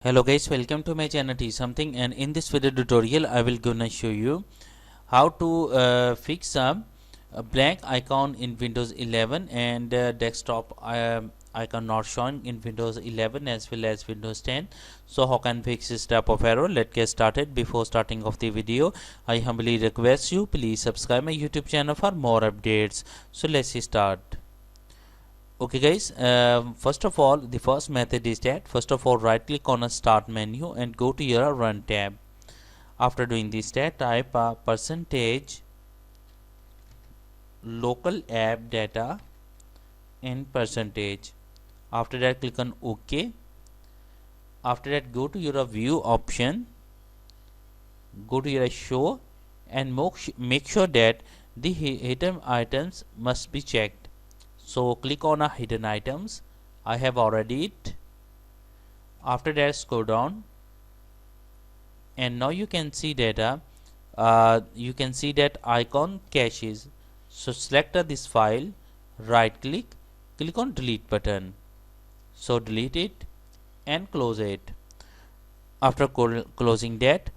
Hello guys, welcome to my channel Teach Something, and in this video tutorial I will gonna show you how to fix a blank icon in Windows 11 and desktop icon not showing in Windows 11 as well as Windows 10. So how can fix this type of error? Let's get started. Before starting of the video, I humbly request you please subscribe my YouTube channel for more updates. So let's start. Okay guys, first of all, the first method is that first of all right click on a start menu and go to your run tab. After doing this tab, type percentage local app data and percentage. After that click on OK. After that go to your view option, go to your show and make sure that the hidden items must be checked. So click on hidden items. I have already it. After that scroll down and now you can see data. You can see that icon caches. So select this file, right click, click on delete button. So delete it and close it. After closing that,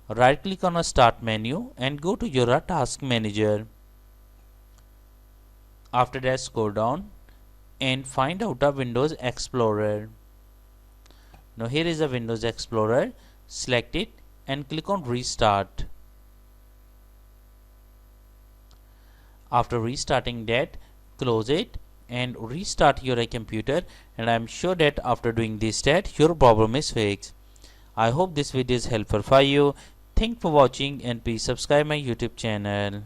right click on a start menu and go to your task manager. After that scroll down and find out a Windows Explorer. Now here is a Windows Explorer. Select it and click on restart. After restarting that, close it and restart your computer, and I am sure that after doing this step your problem is fixed. I hope this video is helpful for you. Thanks for watching and please subscribe my YouTube channel.